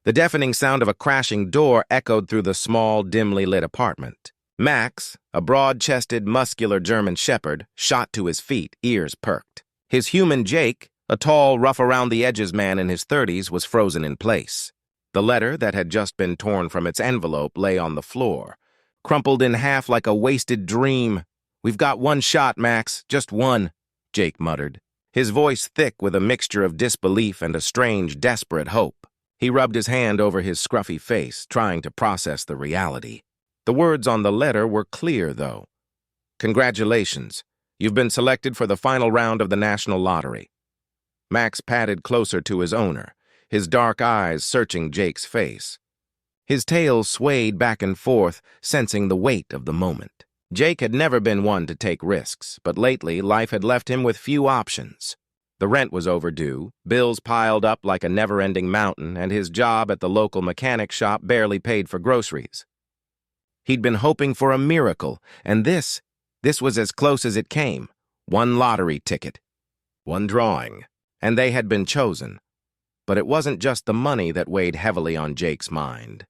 The deafening sound of a crashing door echoed through the small, dimly lit apartment. Max, a broad-chested, muscular German shepherd, shot to his feet, ears perked. His human Jake, a tall, rough-around-the-edges man in his 30s, was frozen in place. The letter that had just been torn from its envelope lay on the floor, crumpled in half like a wasted dream. "We've got one shot, Max, just one," Jake muttered, his voice thick with a mixture of disbelief and a strange, desperate hope. He rubbed his hand over his scruffy face, trying to process the reality. The words on the letter were clear, though. "Congratulations. You've been selected for the final round of the national lottery." Max padded closer to his owner, his dark eyes searching Jake's face. His tail swayed back and forth, sensing the weight of the moment. Jake had never been one to take risks, but lately life had left him with few options. The rent was overdue, bills piled up like a never-ending mountain, and his job at the local mechanic shop barely paid for groceries. He'd been hoping for a miracle, and this was as close as it came. One lottery ticket, one drawing, and they had been chosen. But it wasn't just the money that weighed heavily on Jake's mind.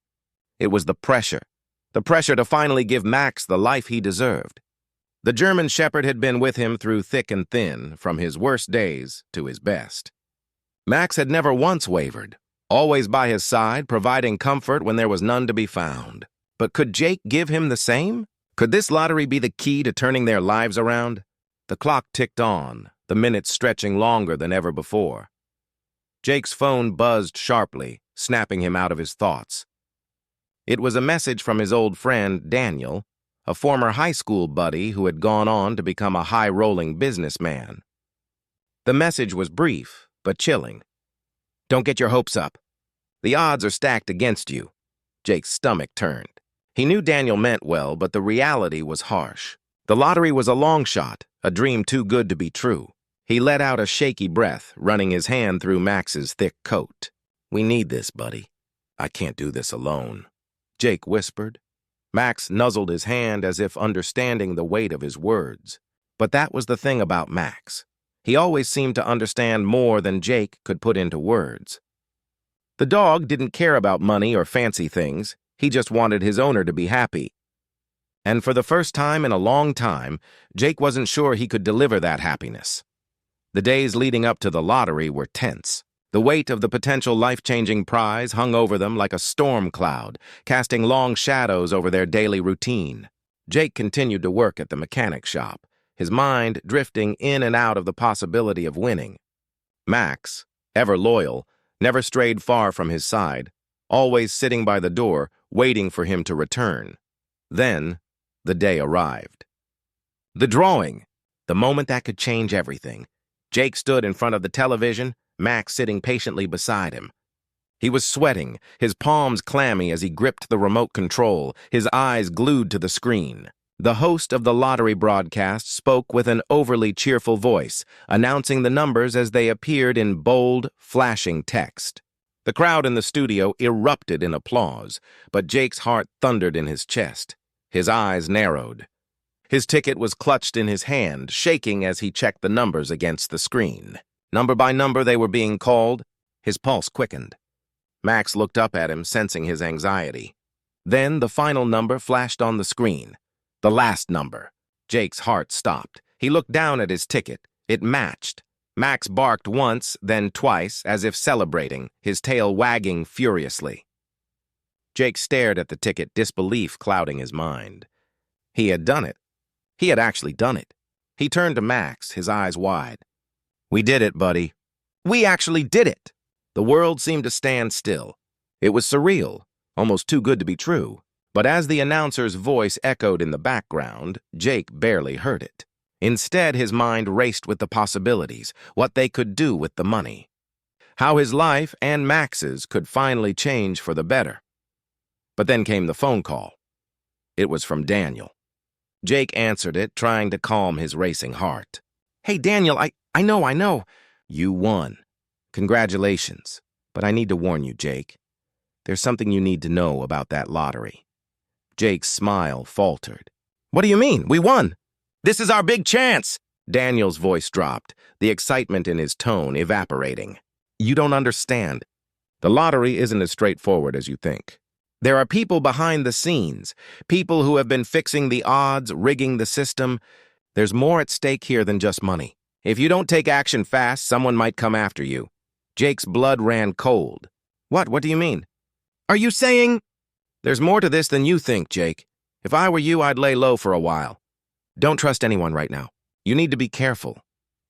It was the pressure to finally give Max the life he deserved. The German shepherd had been with him through thick and thin, from his worst days to his best. Max had never once wavered, always by his side, providing comfort when there was none to be found. But could Jake give him the same? Could this lottery be the key to turning their lives around? The clock ticked on, the minutes stretching longer than ever before. Jake's phone buzzed sharply, snapping him out of his thoughts. It was a message from his old friend, Daniel, a former high school buddy who had gone on to become a high-rolling businessman. The message was brief, but chilling. "Don't get your hopes up. The odds are stacked against you." Jake's stomach turned. He knew Daniel meant well, but the reality was harsh. The lottery was a long shot, a dream too good to be true. He let out a shaky breath, running his hand through Max's thick coat. "We need this, buddy. I can't do this alone," Jake whispered. Max nuzzled his hand as if understanding the weight of his words. But that was the thing about Max. He always seemed to understand more than Jake could put into words. The dog didn't care about money or fancy things. He just wanted his owner to be happy. And for the first time in a long time, Jake wasn't sure he could deliver that happiness. The days leading up to the lottery were tense. The weight of the potential life-changing prize hung over them like a storm cloud, casting long shadows over their daily routine. Jake continued to work at the mechanic shop, his mind drifting in and out of the possibility of winning. Max, ever loyal, never strayed far from his side, always sitting by the door, waiting for him to return. Then, the day arrived. The drawing, the moment that could change everything. Jake stood in front of the television, Max sitting patiently beside him. He was sweating, his palms clammy as he gripped the remote control, his eyes glued to the screen. The host of the lottery broadcast spoke with an overly cheerful voice, announcing the numbers as they appeared in bold, flashing text. The crowd in the studio erupted in applause, but Jake's heart thundered in his chest. His eyes narrowed. His ticket was clutched in his hand, shaking as he checked the numbers against the screen. Number by number they were being called. His pulse quickened. Max looked up at him, sensing his anxiety. Then the final number flashed on the screen. The last number. Jake's heart stopped. He looked down at his ticket. It matched. Max barked once, then twice, as if celebrating, his tail wagging furiously. Jake stared at the ticket, disbelief clouding his mind. He had done it. He had actually done it. He turned to Max, his eyes wide. "We did it, buddy. We actually did it!" The world seemed to stand still. It was surreal, almost too good to be true. But as the announcer's voice echoed in the background, Jake barely heard it. Instead, his mind raced with the possibilities, what they could do with the money. How his life and Max's could finally change for the better. But then came the phone call. It was from Daniel. Jake answered it, trying to calm his racing heart. "Hey, Daniel, I know. You won. Congratulations. But I need to warn you, Jake. There's something you need to know about that lottery." Jake's smile faltered. "What do you mean? We won! This is our big chance!" Daniel's voice dropped, the excitement in his tone evaporating. "You don't understand. The lottery isn't as straightforward as you think. There are people behind the scenes, people who have been fixing the odds, rigging the system. There's more at stake here than just money. If you don't take action fast, someone might come after you. Jake's blood ran cold. What do you mean? Are you saying? There's more to this than you think, Jake. If I were you, I'd lay low for a while. Don't trust anyone right now. You need to be careful.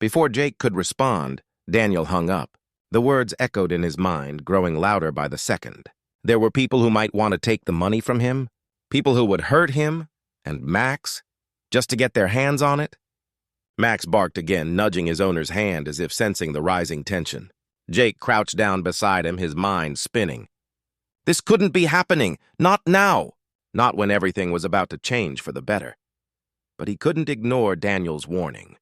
Before Jake could respond, Daniel hung up. The words echoed in his mind, growing louder by the second. There were people who might want to take the money from him, people who would hurt him, and Max, just to get their hands on it. Max barked again, nudging his owner's hand as if sensing the rising tension. Jake crouched down beside him, his mind spinning. This couldn't be happening. Not now. Not when everything was about to change for the better. But he couldn't ignore Daniel's warning.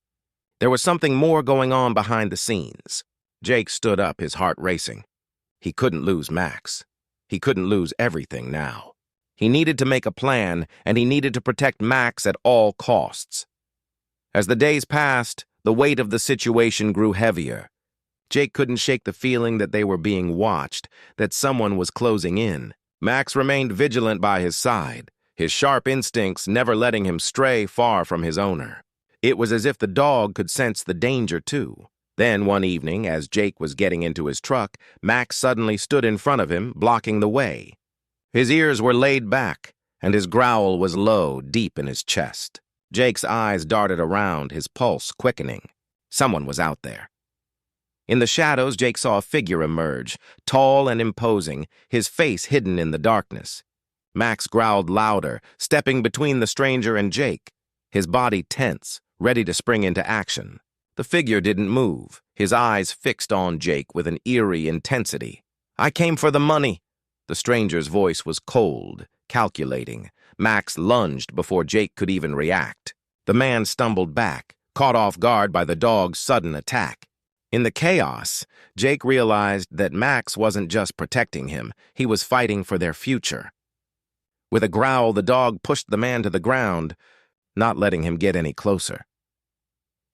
There was something more going on behind the scenes. Jake stood up, his heart racing. He couldn't lose Max. He couldn't lose everything now. He needed to make a plan, and he needed to protect Max at all costs. As the days passed, the weight of the situation grew heavier. Jake couldn't shake the feeling that they were being watched, that someone was closing in. Max remained vigilant by his side, his sharp instincts never letting him stray far from his owner. It was as if the dog could sense the danger, too. Then, one evening, as Jake was getting into his truck, Max suddenly stood in front of him, blocking the way. His ears were laid back, and his growl was low, deep in his chest. Jake's eyes darted around, his pulse quickening. Someone was out there. In the shadows, Jake saw a figure emerge, tall and imposing, his face hidden in the darkness. Max growled louder, stepping between the stranger and Jake, his body tense, ready to spring into action. The figure didn't move, his eyes fixed on Jake with an eerie intensity. "I came for the money." The stranger's voice was cold, calculating. Max lunged before Jake could even react. The man stumbled back, caught off guard by the dog's sudden attack. In the chaos, Jake realized that Max wasn't just protecting him, he was fighting for their future. With a growl, the dog pushed the man to the ground, not letting him get any closer.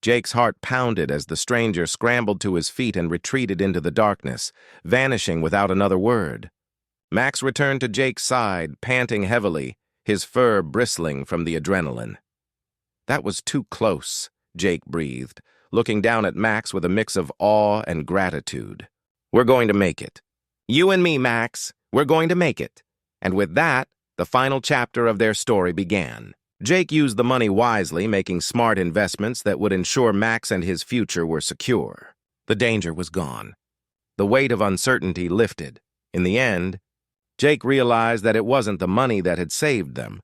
Jake's heart pounded as the stranger scrambled to his feet and retreated into the darkness, vanishing without another word. Max returned to Jake's side, panting heavily, his fur bristling from the adrenaline. "That was too close," Jake breathed, looking down at Max with a mix of awe and gratitude. "We're going to make it. You and me, Max, we're going to make it." And with that, the final chapter of their story began. Jake used the money wisely, making smart investments that would ensure Max and his future were secure. The danger was gone. The weight of uncertainty lifted. In the end, Jake realized that it wasn't the money that had saved them.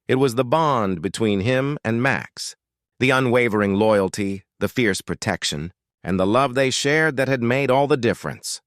It was the bond between him and Max, the unwavering loyalty, the fierce protection, and the love they shared that had made all the difference.